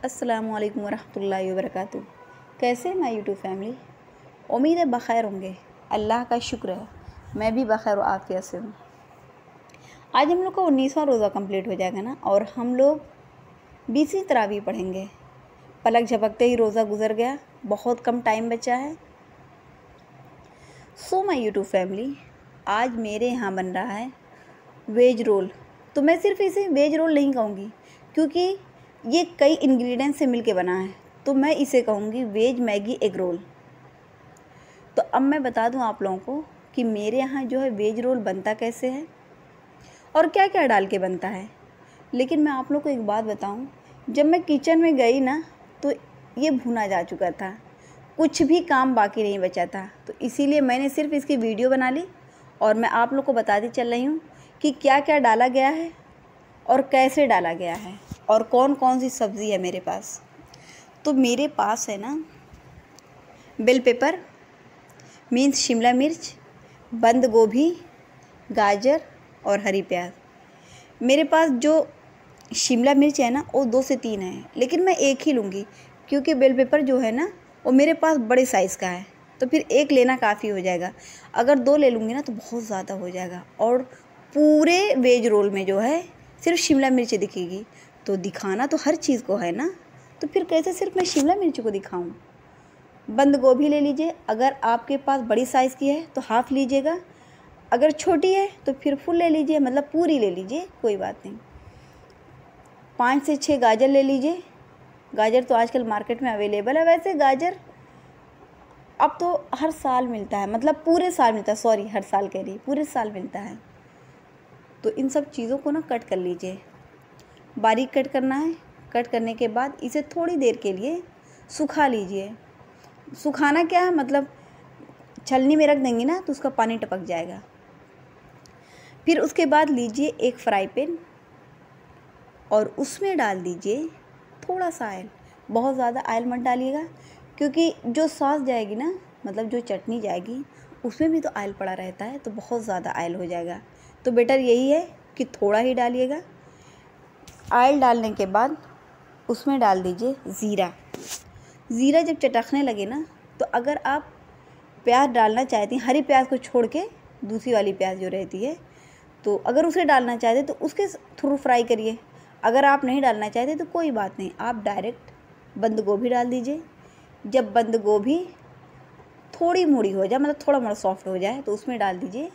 अस्सलामुअलैकुम वरहमतुल्लाहि वबरकातुहू। कैसे हैं माय यूट्यूब फैमिली? उम्मीद है बख़ैर होंगे। अल्लाह का शुक्र है मैं भी बख़ैर और आफ़ियत से हूँ। आज हम लोग का 19वां रोज़ा कंप्लीट हो जाएगा ना, और हम लोग 20वीं तरावीह पढ़ेंगे। पलक झपकते ही रोज़ा गुजर गया, बहुत कम टाइम बचा है। सो माय यूट्यूब फैमिली, आज मेरे यहाँ बन रहा है वेज रोल। तो मैं सिर्फ इसे वेज रोल नहीं कहूँगी, क्योंकि ये कई इंग्रेडिएंट्स से मिलके बना है, तो मैं इसे कहूँगी वेज मैगी एग रोल। तो अब मैं बता दूँ आप लोगों को कि मेरे यहाँ जो है वेज रोल बनता कैसे है और क्या क्या डाल के बनता है। लेकिन मैं आप लोग को एक बात बताऊँ, जब मैं किचन में गई ना तो ये भुना जा चुका था, कुछ भी काम बाकी नहीं बचा था। तो इसीलिए मैंने सिर्फ इसकी वीडियो बना ली और मैं आप लोग को बताती चल रही हूँ कि क्या क्या डाला गया है और कैसे डाला गया है और कौन कौन सी सब्ज़ी है मेरे पास। तो मेरे पास है ना बेल पेपर मीन्स शिमला मिर्च, बंद गोभी, गाजर और हरी प्याज। मेरे पास जो शिमला मिर्च है ना वो 2 से 3 है, लेकिन मैं एक ही लूँगी क्योंकि बेल पेपर जो है ना वो मेरे पास बड़े साइज़ का है, तो फिर एक लेना काफ़ी हो जाएगा। अगर 2 ले लूँगी ना तो बहुत ज़्यादा हो जाएगा, और पूरे वेज रोल में जो है सिर्फ शिमला मिर्च दिखेगी। तो दिखाना तो हर चीज़ को है ना, तो फिर कैसे सिर्फ मैं शिमला मिर्च को दिखाऊं। बंद गोभी ले लीजिए, अगर आपके पास बड़ी साइज़ की है तो हाफ़ लीजिएगा, अगर छोटी है तो फिर फुल ले लीजिए, मतलब पूरी ले लीजिए, कोई बात नहीं। 5 से 6 गाजर ले लीजिए। गाजर तो आजकल मार्केट में अवेलेबल है। वैसे गाजर अब तो हर साल मिलता है, मतलब पूरे साल मिलता है, सॉरी हर साल कह रही, पूरे साल मिलता है। तो इन सब चीज़ों को ना कट कर लीजिए, बारीक कट करना है। कट करने के बाद इसे थोड़ी देर के लिए सुखा लीजिए। सुखाना क्या है, मतलब छलनी में रख देंगी ना तो उसका पानी टपक जाएगा। फिर उसके बाद लीजिए एक फ्राई पैन और उसमें डाल दीजिए थोड़ा सा ऑयल। बहुत ज़्यादा ऑयल मत डालिएगा, क्योंकि जो सॉस जाएगी ना, मतलब जो चटनी जाएगी उसमें भी तो ऑयल पड़ा रहता है, तो बहुत ज़्यादा ऑयल हो जाएगा। तो बेटर यही है कि थोड़ा ही डालिएगा। ऑयल डालने के बाद उसमें डाल दीजिए ज़ीरा। ज़ीरा जब चटकने लगे ना, तो अगर आप प्याज डालना चाहती हैं, हरी प्याज को छोड़ के दूसरी वाली प्याज जो रहती है, तो अगर उसे डालना चाहते तो उसके थ्रू फ्राई करिए। अगर आप नहीं डालना चाहते तो कोई बात नहीं, आप डायरेक्ट बंद गोभी डाल दीजिए। जब बंद गोभी थोड़ी मोड़ी हो जाए, मतलब थोड़ा मोड़ा सॉफ्ट हो जाए, तो उसमें डाल दीजिए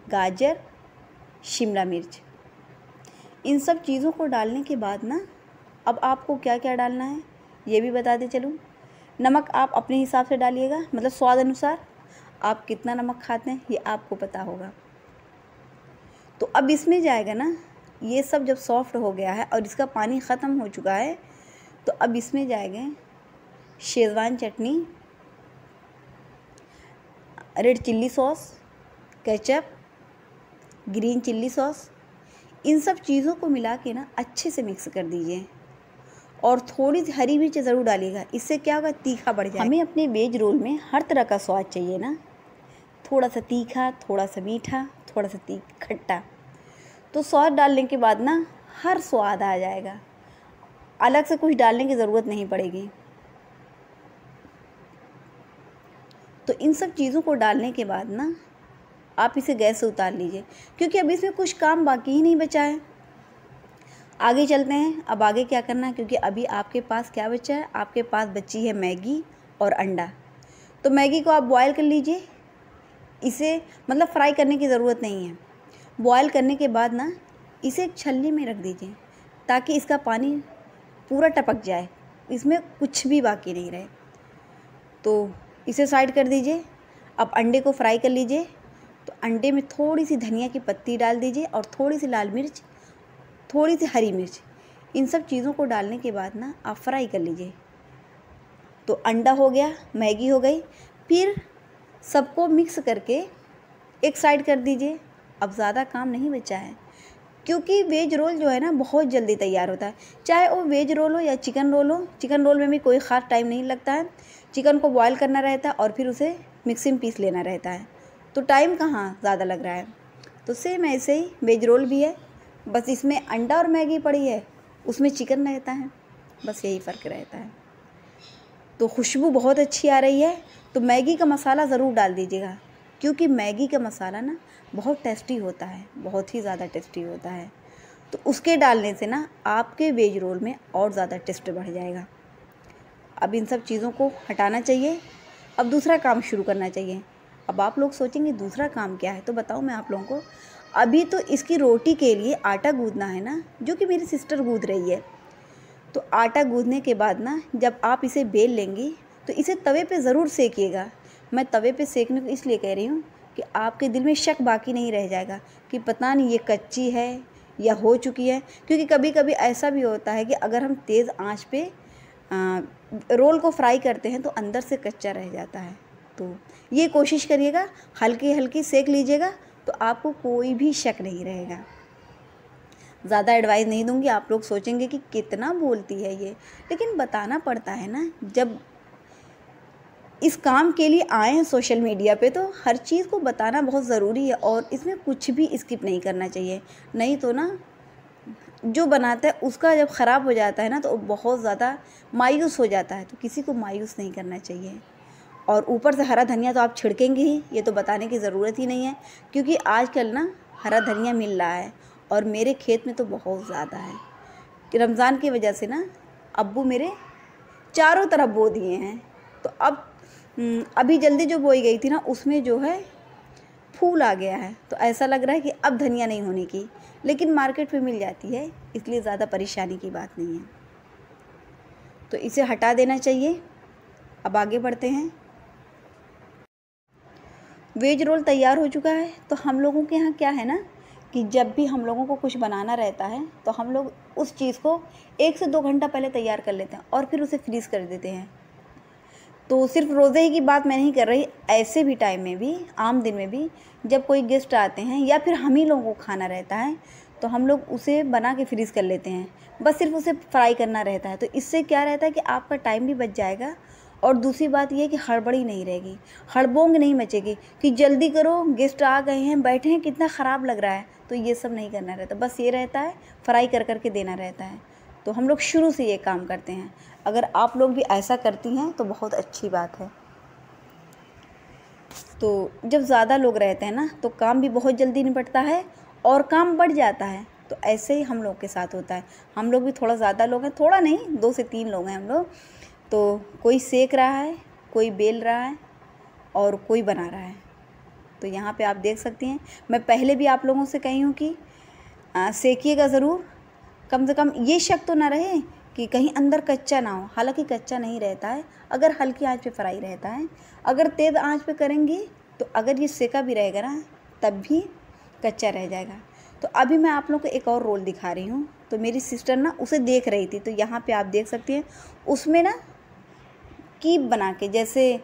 गाजर, शिमला मिर्च। इन सब चीज़ों को डालने के बाद ना अब आपको क्या क्या डालना है ये भी बताते चलूँ। नमक आप अपने हिसाब से डालिएगा, मतलब स्वाद अनुसार। आप कितना नमक खाते हैं ये आपको पता होगा। तो अब इसमें जाएगा ना, ये सब जब सॉफ्ट हो गया है और इसका पानी ख़त्म हो चुका है, तो अब इसमें जाएंगे Schezwan chutney, red chilli sauce, ketchup, green chilli sauce. इन सब चीज़ों को मिला के ना अच्छे से मिक्स कर दीजिए, और थोड़ी सी हरी मिर्च ज़रूर डालिएगा। इससे क्या होगा, तीखा बढ़ जाएगा। हमें अपने वेज रोल में हर तरह का स्वाद चाहिए ना, थोड़ा सा तीखा, थोड़ा सा मीठा, थोड़ा सा खट्टा। तो सॉस डालने के बाद ना हर स्वाद आ जाएगा, अलग से कुछ डालने की ज़रूरत नहीं पड़ेगी। तो इन सब चीज़ों को डालने के बाद ना आप इसे गैस से उतार लीजिए, क्योंकि अब इसमें कुछ काम बाकी ही नहीं बचा है। आगे चलते हैं, अब आगे क्या करना है, क्योंकि अभी आपके पास क्या बचा है, आपके पास बची है मैगी और अंडा। तो मैगी को आप बॉयल कर लीजिए। इसे मतलब फ्राई करने की ज़रूरत नहीं है। बॉयल करने के बाद ना इसे एक छलनी में रख दीजिए, ताकि इसका पानी पूरा टपक जाए, इसमें कुछ भी बाकी नहीं रहे। तो इसे साइड कर दीजिए। अब अंडे को फ्राई कर लीजिए। तो अंडे में थोड़ी सी धनिया की पत्ती डाल दीजिए और थोड़ी सी लाल मिर्च, थोड़ी सी हरी मिर्च। इन सब चीज़ों को डालने के बाद ना आप फ्राई कर लीजिए। तो अंडा हो गया, मैगी हो गई। फिर सबको मिक्स करके एक साइड कर दीजिए। अब ज़्यादा काम नहीं बचा है, क्योंकि वेज रोल जो है ना बहुत जल्दी तैयार होता है। चाहे वो वेज रोल हो या चिकन रोल हो, चिकन रोल में भी कोई ख़ास टाइम नहीं लगता है। चिकन को बॉयल करना रहता है और फिर उसे मिक्सी में पीस लेना रहता है, तो टाइम कहाँ ज़्यादा लग रहा है। तो सेम ऐसे ही वेज रोल भी है, बस इसमें अंडा और मैगी पड़ी है, उसमें चिकन रहता है। बस यही फ़र्क रहता है। तो खुशबू बहुत अच्छी आ रही है तो मैगी का मसाला ज़रूर डाल दीजिएगा, क्योंकि मैगी का मसाला ना बहुत टेस्टी होता है, बहुत ही ज़्यादा टेस्टी होता है। तो उसके डालने से ना आपके वेज रोल में और ज़्यादा टेस्ट बढ़ जाएगा। अब इन सब चीज़ों को हटाना चाहिए। अब दूसरा काम शुरू करना चाहिए। अब आप लोग सोचेंगे दूसरा काम क्या है, तो बताऊँ मैं आप लोगों को। अभी तो इसकी रोटी के लिए आटा गूँथना है ना, जो कि मेरी सिस्टर गूँथ रही है। तो आटा गूँथने के बाद ना जब आप इसे बेल लेंगी तो इसे तवे पे ज़रूर सेकिएगा। मैं तवे पे सेकने को इसलिए कह रही हूँ कि आपके दिल में शक बाकी नहीं रह जाएगा कि पता नहीं ये कच्ची है या हो चुकी है। क्योंकि कभी कभी ऐसा भी होता है कि अगर हम तेज़ आंच पे रोल को फ्राई करते हैं तो अंदर से कच्चा रह जाता है। तो ये कोशिश करिएगा, हल्की हल्की सेक लीजिएगा, तो आपको कोई भी शक नहीं रहेगा। ज़्यादा एडवाइस नहीं दूंगी, आप लोग सोचेंगे कि कितना बोलती है ये, लेकिन बताना पड़ता है ना। जब इस काम के लिए आए हैं सोशल मीडिया पे तो हर चीज़ को बताना बहुत ज़रूरी है, और इसमें कुछ भी स्किप नहीं करना चाहिए। नहीं तो ना जो बनाता है उसका जब ख़राब हो जाता है ना तो बहुत ज़्यादा मायूस हो जाता है। तो किसी को मायूस नहीं करना चाहिए। और ऊपर से हरा धनिया तो आप छिड़केंगे ही, ये तो बताने की ज़रूरत ही नहीं है, क्योंकि आजकल ना हरा धनिया मिल रहा है और मेरे खेत में तो बहुत ज़्यादा है। रमज़ान की वजह से ना अब्बू मेरे चारों तरफ बो दिए हैं। तो अब अभी जल्दी जो बोई गई थी ना उसमें जो है फूल आ गया है, तो ऐसा लग रहा है कि अब धनिया नहीं होने की, लेकिन मार्केट में मिल जाती है, इसलिए ज़्यादा परेशानी की बात नहीं है। तो इसे हटा देना चाहिए। अब आगे बढ़ते हैं। वेज रोल तैयार हो चुका है। तो हम लोगों के यहाँ क्या है ना कि जब भी हम लोगों को कुछ बनाना रहता है तो हम लोग उस चीज़ को 1 से 2 घंटा पहले तैयार कर लेते हैं और फिर उसे फ्रीज़ कर देते हैं। तो सिर्फ रोज़े ही की बात मैं नहीं कर रही, ऐसे भी टाइम में भी, आम दिन में भी, जब कोई गेस्ट आते हैं या फिर हम ही लोगों को खाना रहता है तो हम लोग उसे बना के फ्रीज़ कर लेते हैं। बस सिर्फ उसे फ्राई करना रहता है। तो इससे क्या रहता है कि आपका टाइम भी बच जाएगा, और दूसरी बात ये है कि हड़बड़ी नहीं रहेगी, हड़बोंग नहीं मचेगी कि जल्दी करो, गेस्ट आ गए हैं, बैठे हैं, कितना ख़राब लग रहा है। तो ये सब नहीं करना रहता, बस ये रहता है फ्राई कर कर के देना रहता है। तो हम लोग शुरू से ये काम करते हैं। अगर आप लोग भी ऐसा करती हैं तो बहुत अच्छी बात है। तो जब ज़्यादा लोग रहते हैं ना तो काम भी बहुत जल्दी निपटता है और काम बढ़ जाता है। तो ऐसे ही हम लोग के साथ होता है। हम लोग भी थोड़ा ज़्यादा लोग हैं, थोड़ा नहीं, 2 से 3 लोग हैं हम लोग। तो कोई सेक रहा है, कोई बेल रहा है और कोई बना रहा है। तो यहाँ पे आप देख सकती हैं, मैं पहले भी आप लोगों से कही हूँ कि सेकिएगा ज़रूर, कम से कम ये शक तो ना रहे कि कहीं अंदर कच्चा ना हो। हालांकि कच्चा नहीं रहता है अगर हल्की आंच पे फ्राई रहता है। अगर तेज़ आंच पे करेंगी तो अगर ये सेका भी रहेगा ना तब भी कच्चा रह जाएगा। तो अभी मैं आप लोग को एक और रोल दिखा रही हूँ। तो मेरी सिस्टर ना उसे देख रही थी, तो यहाँ पे आप देख सकती हैं उसमें ना कीप बना के, जैसे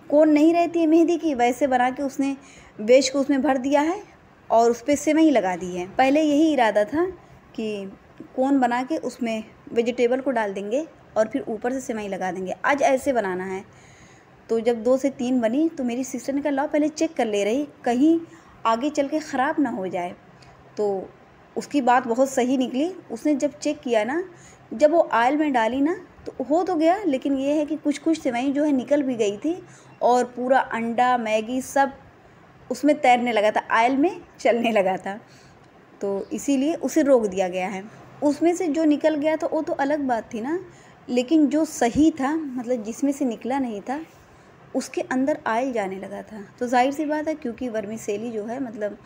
कोन नहीं रहती है मेहंदी की, वैसे बना के उसने वेज को उसमें भर दिया है और उस पर सेवई लगा दी है। पहले यही इरादा था कि कोन बना के उसमें वेजिटेबल को डाल देंगे और फिर ऊपर से सेवई लगा देंगे। आज ऐसे बनाना है। तो जब 2 से 3 बनी तो मेरी सिस्टर ने कहा लाओ पहले चेक कर ले रही, कहीं आगे चल के ख़राब ना हो जाए। तो उसकी बात बहुत सही निकली। उसने जब चेक किया ना, जब वो ऑयल में डाली ना तो हो तो गया, लेकिन ये है कि कुछ कुछ सेवई जो है निकल भी गई थी और पूरा अंडा मैगी सब उसमें तैरने लगा था, ऑयल में चलने लगा था। तो इसीलिए उसे रोक दिया गया है। उसमें से जो निकल गया तो वो तो अलग बात थी ना, लेकिन जो सही था, मतलब जिसमें से निकला नहीं था, उसके अंदर ऑयल जाने लगा था। तो जाहिर सी बात है, क्योंकि वर्मीसेली जो है मतलब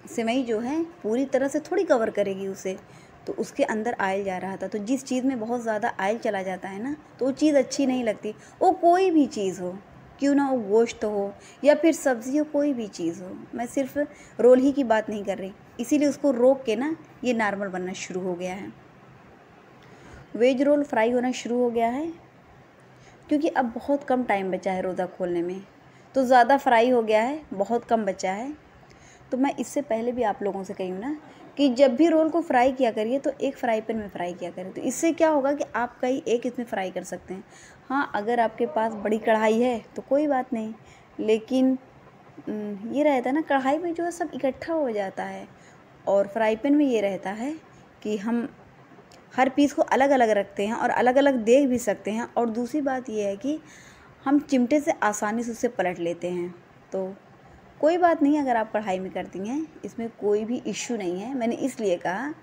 सेवई जो है पूरी तरह से थोड़ी कवर करेगी उसे, तो उसके अंदर ऑयल जा रहा था। तो जिस चीज़ में बहुत ज़्यादा ऑयल चला जाता है ना तो वो चीज़ अच्छी नहीं लगती। वो कोई भी चीज़ हो, क्यों ना वो गोश्त हो या फिर सब्ज़ी हो, कोई भी चीज़ हो। मैं सिर्फ रोल ही की बात नहीं कर रही, इसीलिए उसको रोक के ना ये नॉर्मल बनना शुरू हो गया है। वेज रोल फ्राई होना शुरू हो गया है, क्योंकि अब बहुत कम टाइम बचा है रोज़ा खोलने में, तो ज़्यादा फ्राई हो गया है, बहुत कम बचा है। तो मैं इससे पहले भी आप लोगों से कही हूँ ना कि जब भी रोल को फ्राई किया करिए तो एक फ्राई पैन में फ्राई किया करिए। तो इससे क्या होगा कि आप कहीं एक इसमें फ्राई कर सकते हैं। हाँ, अगर आपके पास बड़ी कढ़ाई है तो कोई बात नहीं, लेकिन ये रहता है ना, कढ़ाई में जो है सब इकट्ठा हो जाता है, और फ्राई पैन में ये रहता है कि हम हर पीस को अलग अलग रखते हैं और अलग अलग देख भी सकते हैं। और दूसरी बात ये है कि हम चिमटे से आसानी से उसे पलट लेते हैं। तो कोई बात नहीं, अगर आप कढ़ाई में करती हैं इसमें कोई भी इश्यू नहीं है। मैंने इसलिए कहा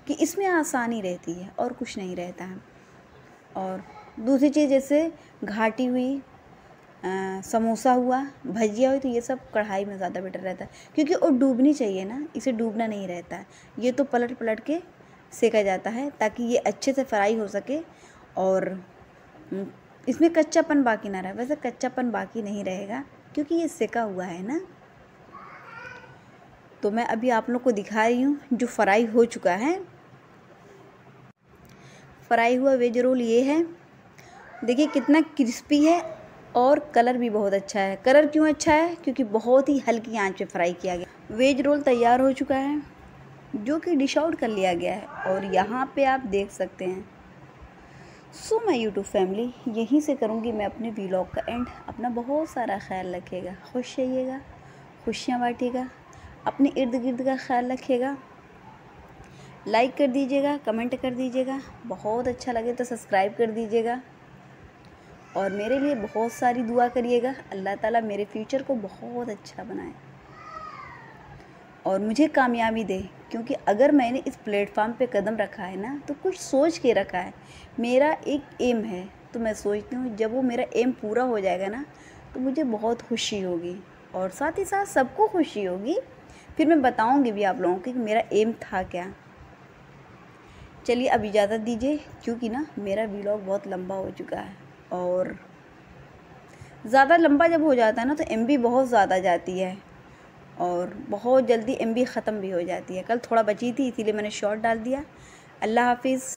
कि इसमें आसानी रहती है और कुछ नहीं रहता है। और दूसरी चीज़ जैसे घाटी हुई समोसा हुआ, भजिया हुई, तो ये सब कढ़ाई में ज़्यादा बेटर रहता है, क्योंकि वो डूबनी चाहिए ना, इसे डूबना नहीं रहता है। ये तो पलट पलट के सेका जाता है ताकि ये अच्छे से फ्राई हो सके और इसमें कच्चापन बाकी ना रहे। वैसे कच्चापन बाकी नहीं रहेगा क्योंकि ये सेका हुआ है ना। तो मैं अभी आप लोग को दिखा रही हूँ जो फ्राई हो चुका है। फ्राई हुआ वेज रोल ये है, देखिए कितना क्रिस्पी है और कलर भी बहुत अच्छा है। कलर क्यों अच्छा है? क्योंकि बहुत ही हल्की आंच पे फ्राई किया गया। वेज रोल तैयार हो चुका है जो कि डिश आउट कर लिया गया है और यहाँ पे आप देख सकते हैं। सो माय यूट्यूब फैमिली, यहीं से करूँगी मैं अपने व्लॉग का एंड। अपना बहुत सारा ख्याल रखिएगा, खुश रहिएगा, खुशियाँ बांटिएगा, अपने इर्द गिर्द का ख्याल रखिएगा। लाइक कर दीजिएगा, कमेंट कर दीजिएगा, बहुत अच्छा लगे तो सब्सक्राइब कर दीजिएगा और मेरे लिए बहुत सारी दुआ करिएगा। अल्लाह ताला मेरे फ्यूचर को बहुत अच्छा बनाए और मुझे कामयाबी दे, क्योंकि अगर मैंने इस प्लेटफॉर्म पे कदम रखा है ना तो कुछ सोच के रखा है। मेरा एक एम है, तो मैं सोचती हूँ जब वो मेरा एम पूरा हो जाएगा ना तो मुझे बहुत खुशी होगी और साथ ही साथ सबको खुशी होगी। फिर मैं बताऊँगी भी आप लोगों को कि मेरा एम था क्या। चलिए अब इजाज़त दीजिए, क्योंकि ना मेरा व्लॉग बहुत लंबा हो चुका है और ज़्यादा लंबा जब हो जाता है ना तो एमबी बहुत ज़्यादा जाती है और बहुत जल्दी एमबी ख़त्म भी हो जाती है। कल थोड़ा बची थी इसीलिए मैंने शॉर्ट डाल दिया। अल्लाह हाफिज़।